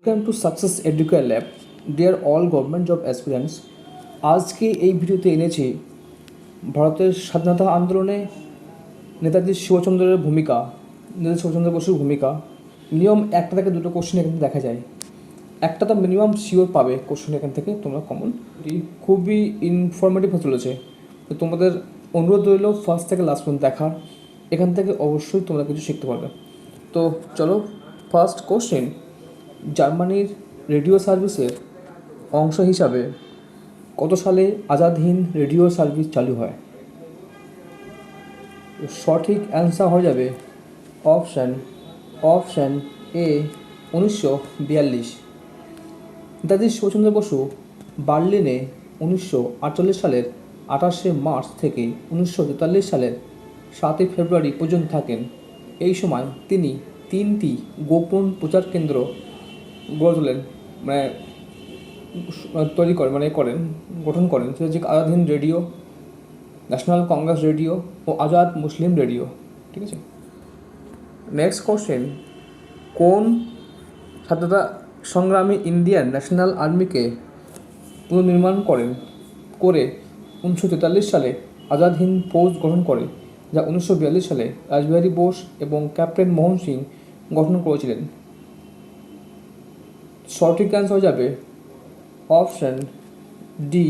Welcome to success educare lab deer all government job aspirants. আজকে এই ভিডিওতে এনেছি ভারতের স্বাধীনতা আন্দোলনে নেতাজি সুভাষচন্দ্রের ভূমিকা, নেতাজি সুভাষচন্দ্র বসুর ভূমিকা। মিনিমাম একটা থেকে দুটো কোশ্চেন এখান থেকে দেখা যায়, একটা তো মিনিমাম শিওর পাবে কোশ্চেন এখান থেকে তোমরা কমন। খুবই ইনফরমেটিভ হতে চলেছে, তো তোমাদের অনুরোধ রইল ফার্স্ট থেকে লাস্ট পর্যন্ত দেখার, এখান থেকে অবশ্যই তোমরা কিছু শিখতে পারবে। তো চলো, ফার্স্ট কোশ্চেন, জার্মানির রেডিও সার্ভিসের অংশ হিসাবে কত সালে আজাদ হিন্দ রেডিও সার্ভিস চালু হয়? সঠিক অ্যান্সার হয়ে যাবে অপশান এ 1942। নেতাজি সুভাষচন্দ্র বসু বার্লিনে 1948 সালের 28শে মার্চ থেকে 1943 সালের 7ই ফেব্রুয়ারি পর্যন্ত থাকেন। এই সময় তিনি 3টি গোপন প্রচার কেন্দ্র গড়ে তোলেন, গঠন করেন, সেটা হচ্ছে Azad Hind radio, national Congress radio ও আজাদ মুসলিম রেডিও। ঠিক আছে, নেক্সট কোশ্চেন, কোন স্বাধীনতা সংগ্রামী ইন্ডিয়ান ন্যাশনাল আর্মিকে পুনর্নির্মাণ করে 1943 সালে আজাদ হিন্দ ফৌজ গঠন করে, যা 1942 সালে রাসবিহারী বোস এবং ক্যাপ্টেন মোহন সিং গঠন করেছিলেন? সঠিক অ্যান্সার হয়ে যাবে অপশান ডি,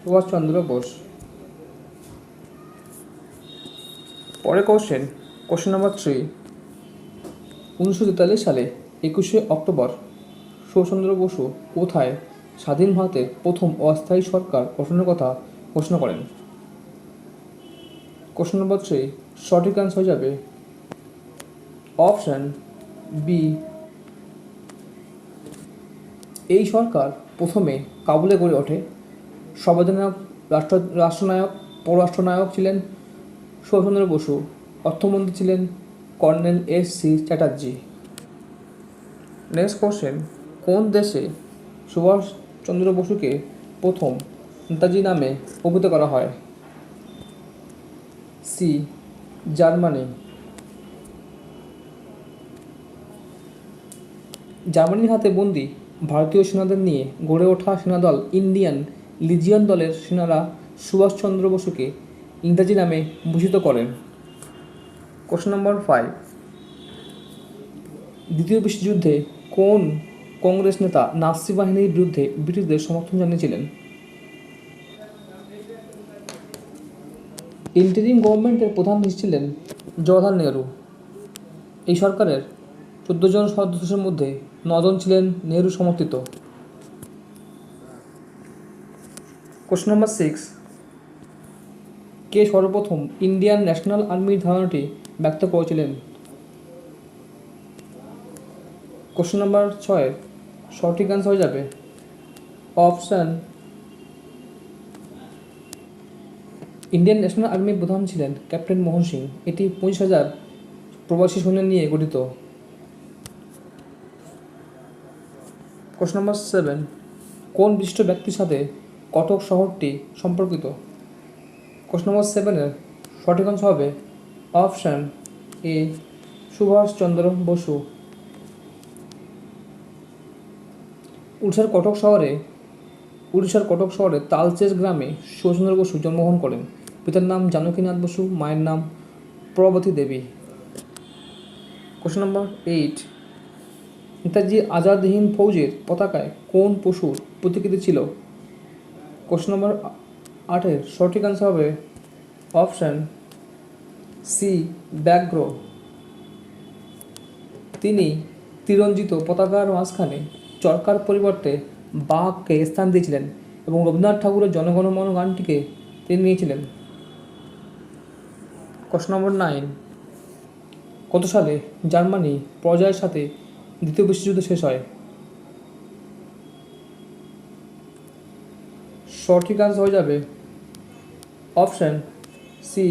সুভাষচন্দ্র বোস। পরের কোশ্চেন নাম্বার 3, 1943 সালে 21শে অক্টোবর সুভাষচন্দ্র বসু কোথায় স্বাধীন ভারতের প্রথম অস্থায়ী সরকার গঠনের কথা ঘোষণা করেন? কোশ্চেন নাম্বার 3, সঠিক অ্যান্সার হয়ে যাবে অপশান বি। এই সরকার প্রথমে কাবুলে গড়ে ওঠে। সর্বাধিনায়ক রাষ্ট্রনায়ক পররাষ্ট্রনায়ক ছিলেন সুভাষচন্দ্র বসু, অর্থমন্ত্রী ছিলেন colonel S C. Chatterjee. Next question, কোন দেশে সুভাষচন্দ্র বসুকে প্রথম নেতাজি নামে অভিহিত করা হয়? C, Germany. জার্মানির হাতে বন্দী ভারতীয় সেনাদের নিয়ে গড়ে ওঠা সেনাদল ইন্ডিয়ান লিজিয়ন দলের সেনারা সুভাষচন্দ্র বসুকে ইংরাজি নামে ভূষিত করেন। কোশ্চেন নম্বর 5, দ্বিতীয় বিশ্বযুদ্ধে কোন কংগ্রেস নেতা নাৎসি বাহিনীর বিরুদ্ধে ব্রিটিশদের সমর্থন জানিয়েছিলেন? ইন্টারিম গভর্নমেন্টের প্রধান ছিলেন জওহরলাল নেহরু। এই সরকারের 14 জন সদস্যের মধ্যে 9 জন ছিলেন নেহরু সমর্থিত। কোশ্চেন নম্বর 6, কে সর্বপ্রথম ইন্ডিয়ান ন্যাশনাল আর্মির ধারণাটি ব্যক্ত করেছিলেন? কোশ্চেন নম্বর 6, সঠিক অ্যান্সার হয়ে যাবে অপশান, ইন্ডিয়ান ন্যাশনাল আর্মির প্রধান ছিলেন ক্যাপ্টেন মোহন সিং। এটি 25,000 প্রবাসী সৈন্য নিয়ে গঠিত। কোশ্চেন নম্বর 7, কোন বিশিষ্ট ব্যক্তির সাথে কটক শহরটি সম্পর্কিত? কোশ্চেন নম্বর 7-এর সঠিক অংশ হবে অপশান এ, সুভাষচন্দ্র বসু। উড়িষ্যার কটক শহরে তালচের গ্রামে সুভাষচন্দ্র বসু জন্মগ্রহণ করেন। পিতার নাম জানকীনাথ বসু, মায়ের নাম প্রভাবতী দেবী। কোশ্চেন নম্বর 8, নেতাজি আজাদ হিন্দ ফৌজের পতাকায় কোন পশুর প্রতিকৃতি ছিল? কোশ্চেন নম্বর 8-এর সঠিক অ্যান্সার হবে অপশান সি, ব্যাঘ্র। তিনি ত্রিরঞ্জিত পতাকার মাঝখানে চরকার পরিবর্তে বাঘকে স্থান দিয়েছিলেন এবং রবীন্দ্রনাথ ঠাকুরের জনগণমন গানটিকে তিনি নিয়েছিলেন। কোশ্চেন নম্বর 9, কত সালে জার্মানি পরাজয়ের সাথে দ্বিতীয় বিশ্বযুদ্ধ শেষ হয়? সঠিক অ্যান্সার হয়ে যাবে অপশান সি,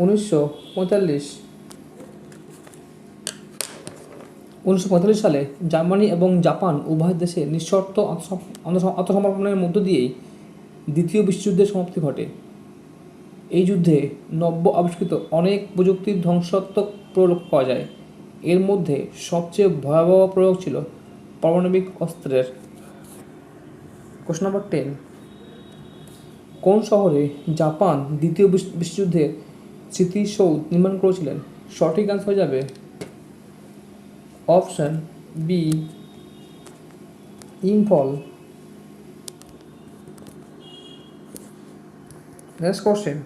1945। 1945 সালে জার্মানি এবং জাপান উভয় দেশে নিঃশর্ত আত্মসমর্পণের মধ্য দিয়েই দ্বিতীয় বিশ্বযুদ্ধের সমাপ্তি ঘটে। এই যুদ্ধে নব্য আবিষ্কৃত অনেক প্রযুক্তির ধ্বংসাত্মক প্রয়োগ পাওয়া যায়। এর মধ্যে সবচেয়ে ভয়াবহ প্রয়োগ ছিল পারমাণবিক অস্ত্রের? কোশ্চেন নাম্বার 10, কোন শহরে জাপান দ্বিতীয় বিশ্বযুদ্ধের স্মৃতিসৌধ নির্মাণ করেছিলেন? সঠিক আনসার হয়ে যাবে option B, Imphal. Next question,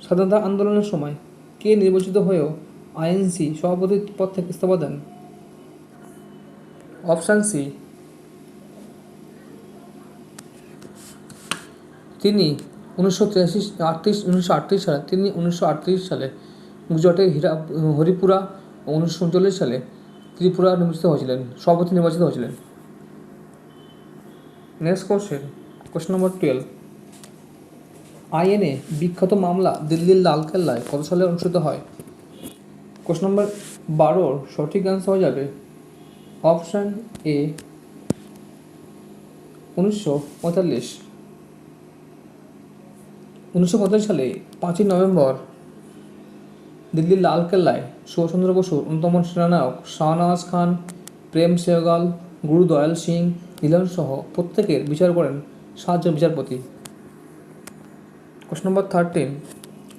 স্বাধীনতা আন্দোলনের সময় কে নির্বাচিত হয়েও আইএনসি সভাপতির পদ থেকে ইস্তফা দেন? অপশান সি, তিনি 1938 সালে তিনি 1938 সালে গুজরাটের হরিপুরা ও 1939 সালে ত্রিপুরা সভাপতি নির্বাচিত হয়েছিলেন। Next question, question number 12, INA বিখ্যাত মামলা দিল্লির লালকেল্লায় কত সালে অনুষ্ঠিত হয়? কোশ্চেন নম্বর 12 সঠিক অ্যান্সার হয়ে যাবে অপশান এ, 1945। 1945 সালে 5ই নভেম্বর দিল্লির লালকেল্লায় সুভাষচন্দ্র বসুর অন্যতম সেনানায়ক শাহনওয়াজ খান, প্রেম সেহগাল, গুরু দয়াল সিং, নীলন সহ প্রত্যেকের বিচার করেন 7 জন বিচারপতি। কোশ্চেন নম্বর 13,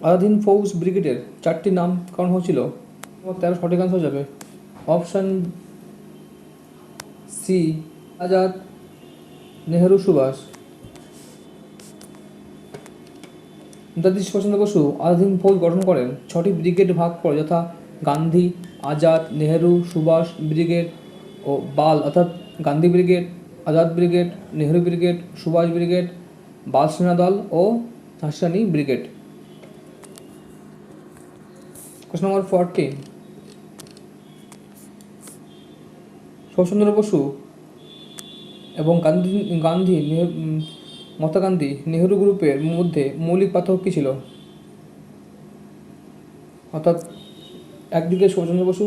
আজাদিন ফৌজ ব্রিগেডের 4টি নামকরণ হয়েছিল? 13 সঠিক আনসার হয়ে যাবে অপশান সি, আজাদ, নেহেরু, সুভাষ। নেতাজি সুভাষচন্দ্র বসু আজাদিন ফৌজ গঠন করেন 6টি ব্রিগেড ভাগ করে, যথা গান্ধী, আজাদ, নেহেরু, সুভাষ ব্রিগেড ও বাল, অর্থাৎ Gandhi brigade, Azad brigade, Nehru brigade, Subhash brigade, বাল সেনা দল ও ঝাঁসি brigade. Question number 14, Subhash Chandra Bose এবং মহাত্মা গান্ধী নেহেরু গ্রুপের মধ্যে মৌলিক পার্থক্য কী ছিল? অর্থাৎ একদিকে সুভাষচন্দ্র বসু,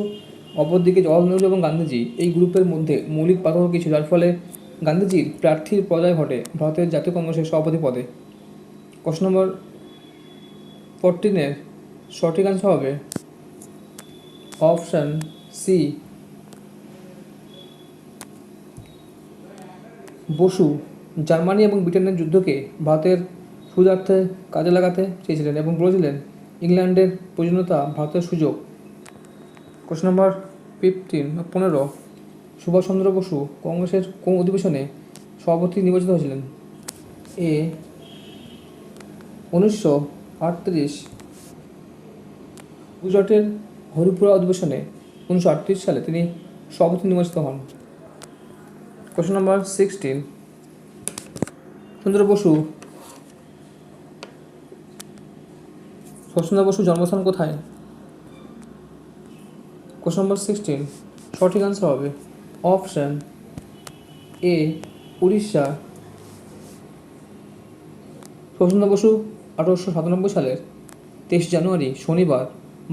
অপরদিকে জওয়াহরলাল নেহরু এবং গান্ধীজি, এই গ্রুপের মধ্যে মৌলিক পার্থক্য কী ছিল যার ফলে গান্ধীজির প্রার্থীর পরাজয় ঘটে ভারতের জাতীয় কংগ্রেসের সভাপতি পদে? কোশ্চেন নম্বর 14 সঠিক আনসার হবে অপশান সি, বসু জার্মানি এবং ব্রিটেনের যুদ্ধকে ভারতের সুবিধার্থে কাজে লাগাতে চেয়েছিলেন এবং বলেছিলেন ইংল্যান্ডের প্রয়োজনীয়তা ভারতের সুযোগ। কোশ্চেন নম্বর 15, সুভাষচন্দ্র বসু কংগ্রেসের কোন অধিবেশনে সভাপতি নির্বাচিত হয়েছিলেন? এ, 1938 গুজরাটের হরিপুরা অধিবেশনে 1938 সালে তিনি সভাপতি নির্বাচিত হন। কোশ্চেন নম্বর 16, সুভাষচন্দ্র বসু জন্মস্থান কোথায়? কোশ্চেন নম্বর 16 সঠিক আনসার হবে অপশান এ, উড়িষ্যা। সুভাষচন্দ্র বসু 1897 সালের 23 জানুয়ারি শনিবার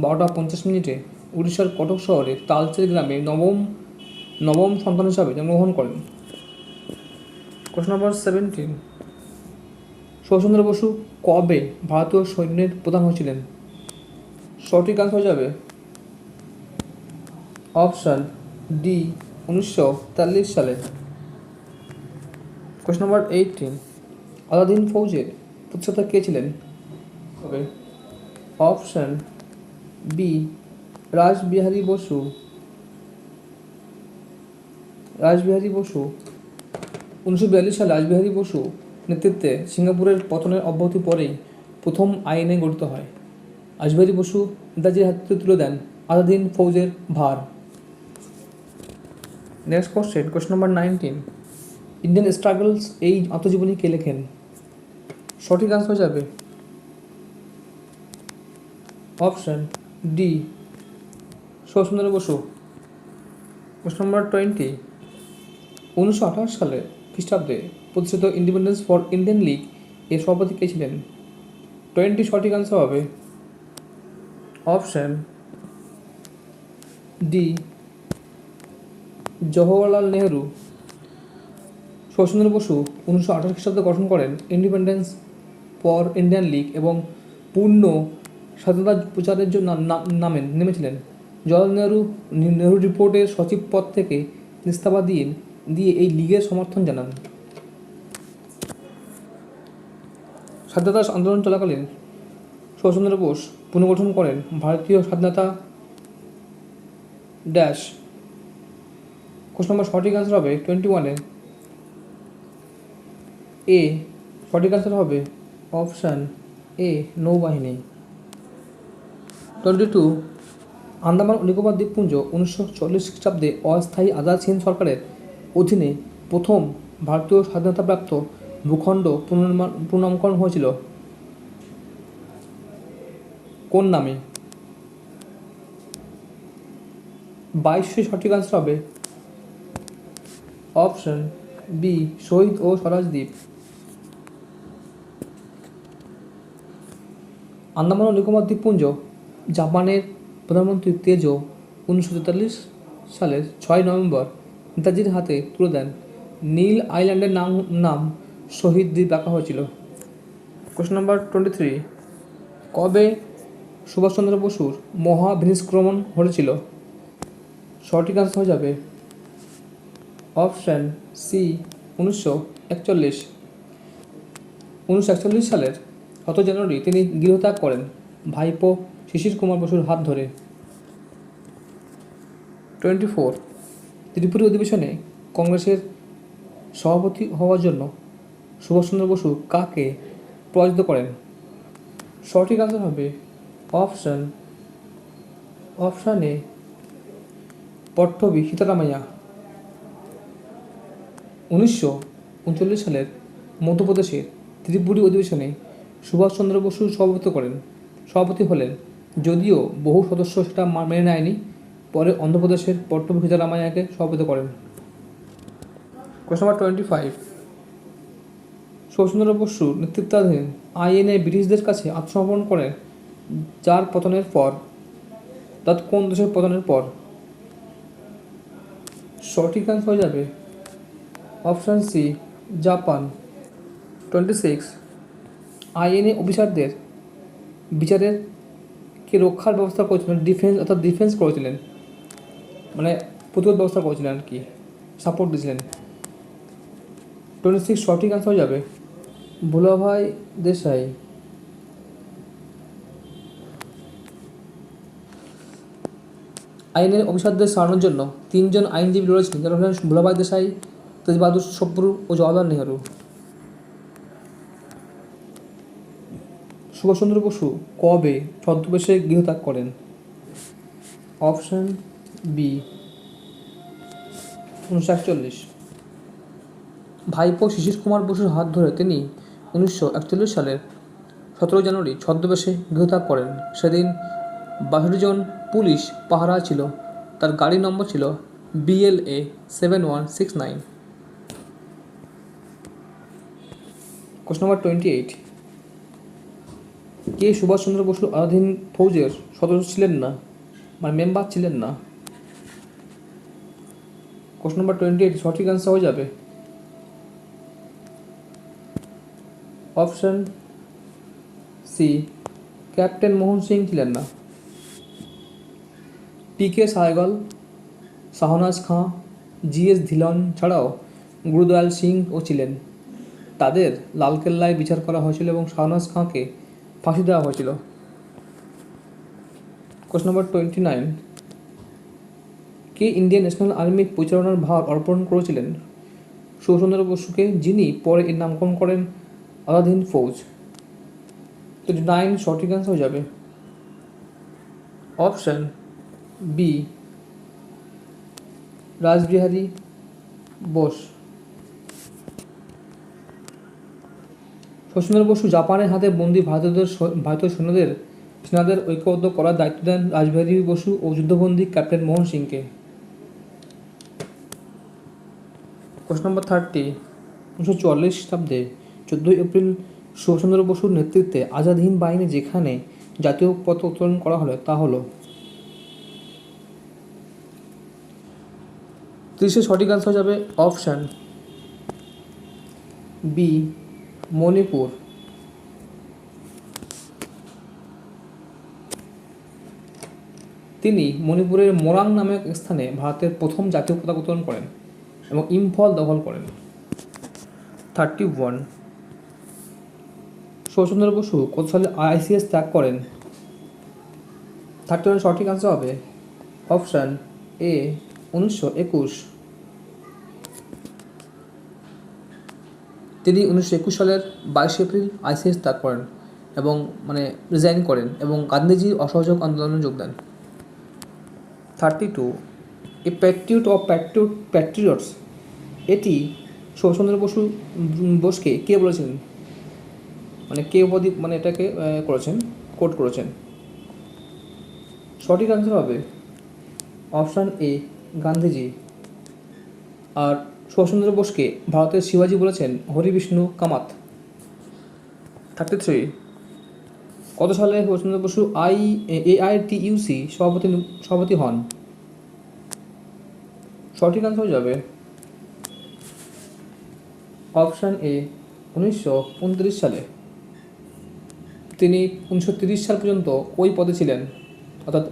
12:50 উড়িষ্যার কটক শহরে তালচের গ্রামে নবম সন্তান হিসাবে জন্মগ্রহণ করেন। কোশ্চেন নম্বর 17, সুভাষচন্দ্র বসু কবে ভারতীয় সৈন্যের প্রধান হয়েছিলেন? সঠিক আনসার হয়ে যাবে অপশান ডি, 1943 সালে। কোশ্চেন নম্বর 18, আলাদিন ফৌজের প্রতিষ্ঠাতা কে ছিলেন? হবে অপশান বি, রাসবিহারী বসু। 1942 সালে রাসবিহারী বসু নেতৃত্বে সিঙ্গাপুরের পতনের অব্যাহতি পরেই প্রথম আইএনএ গঠিত হয়। রাসবিহারী বসু নেতাজির হাতে তুলে দেন আজাদিন ফৌজের ভার। Next question number 19, Indian struggles এই আত্মজীবনী কে লেখেন? সঠিক আনসার যাবে option D, Subhash Chandra Bose. Question number 20, 1928 সালে খ্রিস্টাব্দে প্রতিষ্ঠিত ইন্ডিপেন্ডেন্স ফর ইন্ডিয়ান লীগ এর সভাপতি কে ছিলেন? 20 সঠিক আনসার হবে অপশান ডি, জওহরলাল নেহরু। সুভাষচন্দ্র বসু 1928 খ্রিস্টাব্দে গঠন করেন ইন্ডিপেন্ডেন্স ফর ইন্ডিয়ান লীগ এবং পূর্ণ স্বাধীনতা প্রচারের জন্য নেমেছিলেন। জওয়াহরলাল নেহরু রিপোর্টের সচিব পদ থেকে ইস্তফা দিয়ে এই লীগের সমর্থন জানান। স্বাধীনতা আন্দোলন চলাকালীন সুভাষচন্দ্র বোস পুনর্গঠন করেন ভারতীয় স্বাধীনতা ড্যাশ। কোশ্চেন নম্বর সঠিক আনসার হবে 21 এ। সঠিক আনসার হবে অপশান এ, নৌবাহিনী। 22 আন্দামান ও নিকোবর দ্বীপপুঞ্জ 1940 খ্রিস্টাব্দে অস্থায়ী আজাদ হিন্দ সরকারের অধীনে প্রথম ভারতীয় স্বাধীনতাপ্রাপ্ত ভূখণ্ড পুনর্নামকরণ হয়েছিল কোন নামে? 22 সঠিক আনসার হবে অপশন বি, শহীদ ও স্বরাজ দ্বীপ। আন্দামান ও নিকোবর দ্বীপপুঞ্জ জাপানের প্রধানমন্ত্রী তেজো 1943 সালের 6 নভেম্বর নেতাজির হাতে তুলে দেন। নীল আইল্যান্ডের নাম শহীদ দ্বীপ রাখা হয়েছিল। কোশ্চেন নম্বর 23 কবে সুভাষচন্দ্র বসুর মহাভিনিষ্ক্রমণ ঘটেছিল? সঠিক আনসার হয়ে যাবে অপশান সি, 1941। 1941 সালের 7 জানুয়ারি তিনি গৃহত্যাগ করেন ভাইপো শিশির কুমার বসুর হাত ধরে। 24 ত্রিপুরা অধিবেশনে কংগ্রেসের সভাপতি হওয়ার জন্য সুভাষচন্দ্র বসু কাকে পরাজিত করেন? সঠিক আনসার হবে অপশান এ, পট্টবী সীতারামাইয়া। 1939 সালের মধ্যপ্রদেশের ত্রিপুরী অধিবেশনে সুভাষচন্দ্র বসু সভাপতি হলেন, যদিও বহু সদস্য সেটা মেনে নেয়নি। পরে অন্ধ্রপ্রদেশের পট্টবী সীতারামাইয়াকে সভাপতি করেন। কোশ্চেন নম্বর 25 সুভাষচন্দ্র বসুর নেতৃত্বাধীন আইএনএ ব্রিটিশদের কাছে আত্মসমর্পণ করে যার পতনের পর, কোন দেশের পতনের পর? সঠিক আনসার হয়ে যাবে অপশান সি, জাপান। 26 আইএনএ অফিসারদের বিচারের কে রক্ষার ব্যবস্থা করেছিলেন? ডিফেন্স করেছিলেন, মানে প্রতিরোধ ব্যবস্থা করেছিলেন আর কি, সাপোর্ট দিয়েছিলেন। 26 সঠিক আনসার হয়ে যাবে ভোলাভাই দেশাই। আইনের অফিসারদের সারানোর জন্য 3 জন আইনজীবী লড়েছিলেন, যারা হলেন ভোলাভাই দেশাই, তেজ বাহাদুর সপ্রু ও জওয়াহরলাল নেহরু। সুভাষচন্দ্র বসু কবে ছদ্মবেশে গৃহত্যাগ করেন? Option B, 1941। ভাইপো শিশির কুমার বসুর হাত ধরে তিনি 1941 সালের 17 জানুয়ারি ছদ্মবেশে গৃহত্যাগ করেন। সেদিন 62 জন পুলিশ পাহারা ছিল। তার গাড়ির নম্বর ছিল BLA 7169। কোশ্চেন নম্বর 28 কে সুভাষচন্দ্র বসুর আজাদ ফৌজের সদস্য ছিলেন না, মানে মেম্বার ছিলেন না? কোশ্চেন নম্বর 28 সঠিক আনসার হয়ে যাবে option C, captain Mohan Singh ছিলেন না। PK সাহগল, শাহনাজ খাঁ, GS ধিলন ছাড়াও গুরুদয়াল সিং ও ছিলেন। তাদের লালকেল্লায় বিচার করা হয়েছিল এবং শাহনাজ খাঁকে ফাঁসি দেওয়া হয়েছিল। কোশ্চেন নম্বর 29 কে ইন্ডিয়ান ন্যাশনাল আর্মি পরিচালনার ভার অর্পণ করেছিলেন সুভাষচন্দ্র বসুকে, যিনি পরে এর নামকরণ করেন আজাদ হিন্দ ফৌজ? 29 সঠিক আনসার হয়ে যাবে অপশান বি, রাসবিহারী বোস। সুভাষচন্দ্র বসু জাপানের হাতে বন্দী ভারতীয় সেনাদের ঐক্যবদ্ধ করার দায়িত্ব দেন রাসবিহারী বসু ও যুদ্ধবন্দী ক্যাপ্টেন মোহন সিংকে। কোশ্চেন নম্বর 30 1944 খ্রিস্টাব্দে 14 এপ্রিল সুভাষচন্দ্র বসুর নেতৃত্বে আজাদ হিন্দ বাহিনী যেখানে জাতীয় পতাকা উত্তোলন করা হলো তা হলো? 30 সঠিক আনসার যাবে অপশান বি, মণিপুর। তিনি মণিপুরের মোরাং নামক স্থানে ভারতের প্রথম জাতীয় পতাকা উত্তোলন করেন এবং ইম্ফল দখল করেন। 31 সুভাষচন্দ্র বসু কত সালে আইসিএস ত্যাগ করেন? 31 সঠিক আনসার হবে অপশান এ 1921। তিনি 1921 সালের 22 এপ্রিল আইসিএস ত্যাগ করেন এবং রিজাইন করেন এবং গান্ধীজির অসহযোগ আন্দোলনে যোগ দেন। 32 এ প্যাট্রিয়ট অফ প্যাট্রিয়টস, এটি সুভাষচন্দ্র বোসকে কে বলেছিলেন? কে উপাধি এটাকে কোট করেছেন? সঠিক আনসার হবে অপশান এ গান্ধীজি। আর সুভাষচন্দ্র বোসকে ভারতের শিবাজি বলেছেন হরি বিষ্ণু কামাত। 33 কত সালে সুভাষচন্দ্র বসু AITUC সভাপতি হন? সঠিক আনসার হয়ে যাবে অপশান এ 1929 সালে। তিনি 1930 সাল পর্যন্ত ওই পদে ছিলেন, অর্থাৎ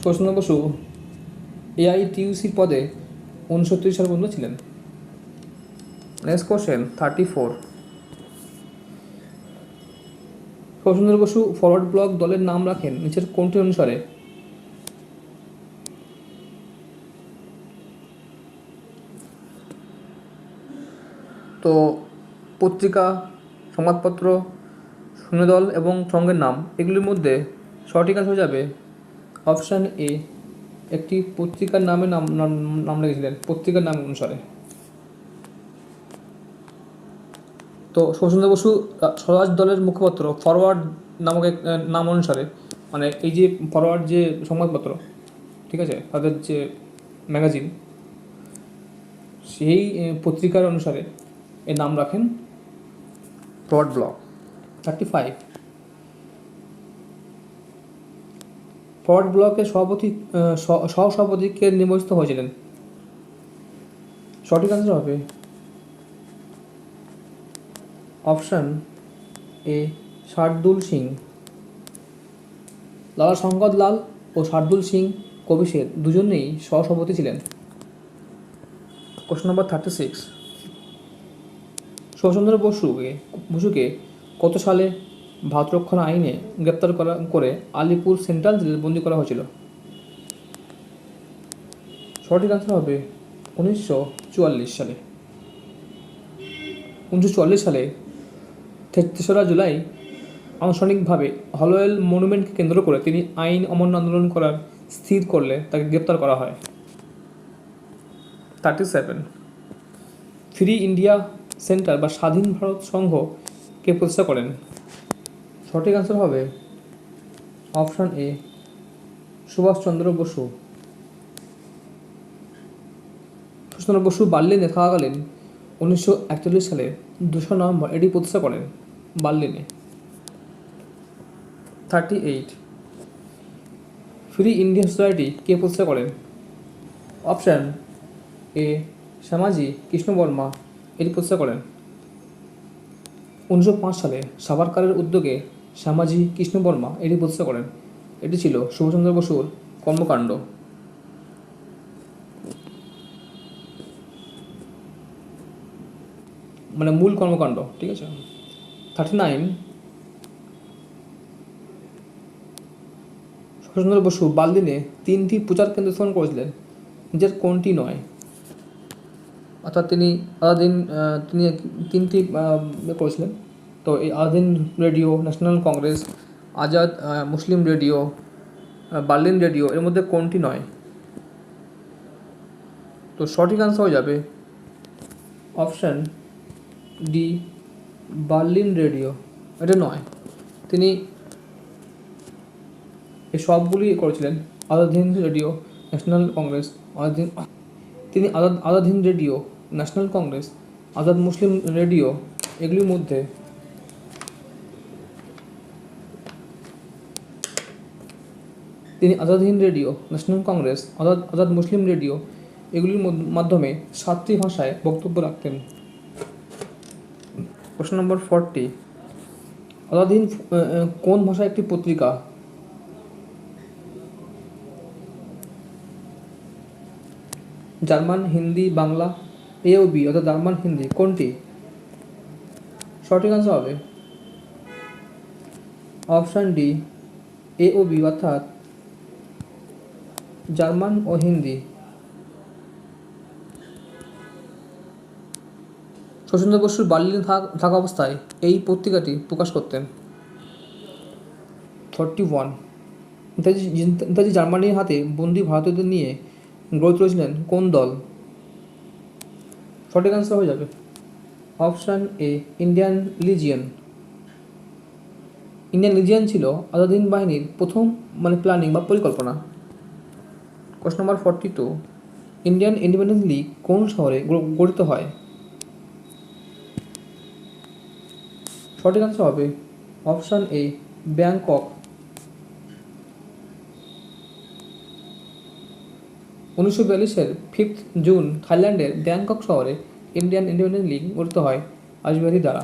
সুভাষচন্দ্র বসু AITUC পদে 1930 সাল পর্যন্ত ছিলেন। Next question 34 Subhash Chandra Bose forward bloc দলের নাম রাখেন নিচের কোনটি অনুসারে? তো পত্রিকা, সংবাদপত্র, সৈন্যদল এবং সঙ্গের নাম, এগুলির মধ্যে সঠিক আনসার হয়ে যাবে অপশান এ একটি পত্রিকার নামে নাম রেখেছিলেন পত্রিকার নাম অনুসারে। তো সুভাষচন্দ্র বসু স্বরাজ দলের মুখপত্র ফরওয়ার্ড নামক এক নাম অনুসারে, এই যে ফরওয়ার্ড যে সংবাদপত্র, ঠিক আছে, তাদের যে ম্যাগাজিন, সেই পত্রিকার অনুসারে এর নাম রাখেন ফরওয়ার্ড ব্লক। 35 ফরওয়ার্ড ব্লকের সহসভাপতি কে নির্বাচিত হয়েছিলেন? সঠিক আনসার হবে অপশান এ শার্দুল সিং। লালা শঙ্কর লাল ও শার্দুল সিং কবিশের দুজনেই সহসভাপতি ছিলেন। কোশ্চেন নম্বর 36 সুভাষচন্দ্র বসুকে কত সালে ভারত রক্ষণ আইনে গ্রেপ্তার করে আলিপুর সেন্ট্রাল জেলে বন্দী করা হয়েছিল? সঠিক আনসার হবে 1944 সালে। 1944 সালে 3রা জুলাই আনুষ্ঠানিকভাবে হলওয়েল মনুমেন্টকে কেন্দ্র করে তিনি আইন অমান্য আন্দোলন করার স্থির করলে তাকে গ্রেপ্তার করা হয়। 37 ফ্রি ইন্ডিয়া সেন্টার বা স্বাধীন ভারত সংঘ কে প্রতিষ্ঠা করেন? সঠিক আনসার হবে অপশান এ সুভাষচন্দ্র বসু। সুভাষচন্দ্র বসু বার্লিনে থাকাকালীন 1941 সালে 2 নভেম্বর এটি প্রতিষ্ঠা করেন বার্লিনে। 38 ফ্রি ইন্ডিয়া সোসাইটি কে প্রতিষ্ঠা করেন? অপশান এ শ্যামাজি কৃষ্ণ বর্মা এটি প্রতিষ্ঠা করেন। 1905 সালে সাভারকারের উদ্যোগে শ্যামাজি কৃষ্ণ বর্মা এটি প্রতিষ্ঠা করেন। এটি ছিল সুভাষচন্দ্র বসুর কর্মকাণ্ড। মূল কর্মকাণ্ড, ঠিক আছে। 39 সুভাষচন্দ্র বসু বার্লিনে 3টি প্রচার কেন্দ্র স্থাপন করেছিলেন, নিজের কোনটি নয়? অর্থাৎ তিনি 3টি করেছিলেন। তো এই আজাদিন radio, national Congress, Azad Muslim radio, Berlin radio, এর মধ্যে কোনটি নয়? তো সঠিক আনসার হয়ে যাবে অপশান ডি বার্লিন রেডিও। এটা নয়, তিনি এই সবগুলি করেছিলেন আজাদ হিন্দ রেডিও, ন্যাশনাল কংগ্রেস, তিনি Azad Hind radio, national Congress, Azad Muslim radio, এগুলির মধ্যে তিনি Azad Hind radio, national Congress, Azad Muslim radio, এগুলির মাধ্যমে 7টি ভাষায় বক্তব্য রাখতেন। প্রশ্ন নম্বর 40 আজাদ হিন্দ কোন ভাষায় একটি পত্রিকা? জার্মান, হিন্দি, বাংলা, এ ও বি অর্থাৎ জার্মান, হিন্দি কোনটি? সঠিক আনসার হবে অপশান ডি, এ ও বি অর্থাৎ জার্মান ও হিন্দি। শচীন্দ্র বসু বার্লিনে থাকা অবস্থায় এই পত্রিকাটি প্রকাশ করতেন। 41, নেতাজি জার্মানির হাতে বন্দী ভারতীয়দের নিয়ে গড়ে তুলেছিলেন কোন দল? সঠিক আনসার হয়ে যাবে option A, Indian legion. Indian legion ছিল আজাদ হিন্দ বাহিনীর প্রথম প্ল্যানিং বা পরিকল্পনা। Question number 42, Indian independence League কোন শহরে গঠিত হয়? সঠিক আনসার হবে অপশান এ, ব্যাংকক। 1942-এর 5 জুন থাইল্যান্ডের ব্যাংকক শহরে ইন্ডিয়ান ইন্ডিপেন্ডেন্স লীগ গঠিত হয় আজমেরি দ্বারা।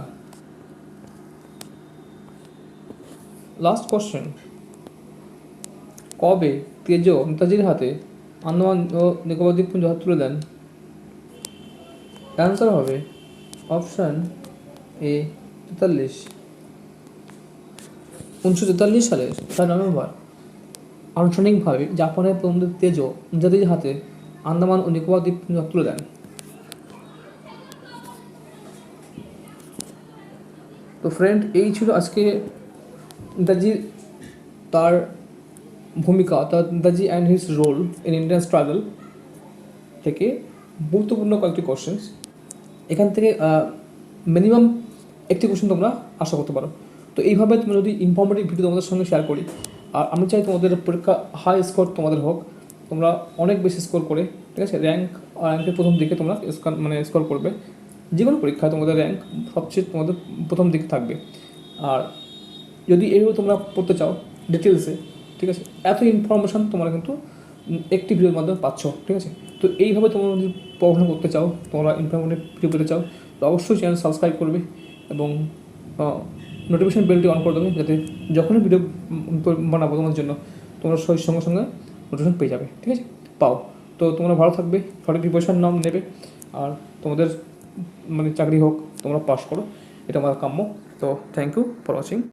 লাস্ট কোশ্চেন, কবে তেজো নেতাজির হাতে আন্দামান ও নিকোবর দ্বীপপুঞ্জ হাত তুলে দেন? অ্যান্সার হবে অপশান এ, 43। 1943 সালের 4 নভেম্বর আনুষ্ঠানিকভাবে জাপানের প্রধানমন্ত্রী তেজো নেতাজির হাতে আন্দামান ও নিকোবর দ্বীপপুঞ্জ তুলে দেন। তো ফ্রেন্ড, এই ছিল আজকে নেতাজির তার ভূমিকা অর্থাৎ Netaji and his role in Indian struggle থেকে গুরুত্বপূর্ণ কয়েকটি কোশ্চেন্স। এখান থেকে মিনিমাম একটি কোশ্চেন তোমরা আশা করতে পারো। তো এইভাবে তুমি যদি ইনফরমেটিভ ভিডিও তোমাদের সঙ্গে শেয়ার করি, আর আমি চাই তোমাদের পরীক্ষা হাই স্কোর তোমাদের হোক, তোমরা অনেক বেশি স্কোর করে, ঠিক আছে, র্যাঙ্কের প্রথম দিকে তোমরা স্কোর করবে। যে কোনো পরীক্ষায় তোমাদের র্যাঙ্ক সবচেয়ে তোমাদের প্রথম দিকে থাকবে। আর যদি এইভাবে তোমরা পড়তে চাও ডিটেলসে, ঠিক আছে, এত ইনফরমেশান তোমরা কিন্তু একটি ভিডিওর মাধ্যমে পাচ্ছ, ঠিক আছে। তো এইভাবে তোমরা যদি পড়াশোনা করতে চাও, তোমরা ইনফরমেটিভ ভিডিও পেতে চাও, তো অবশ্যই চ্যানেল সাবস্ক্রাইব করবে এবং নোটিফিকেশন বেলটি অন করে দেবে, যাতে যখনই ভিডিও বানাবো তোমার জন্য তোমরা সঙ্গে সঙ্গে নোটিফিকেশন পেয়ে যাবে, ঠিক আছে, পাও। তো তোমরা ভালো থাকবে, সঠিক প্রিপারেশন নাম নেবে, আর তোমাদের চাকরি হোক, তোমরা পাস করো, এটা আমার কাম্য। তো থ্যাংক ইউ ফর ওয়াচিং।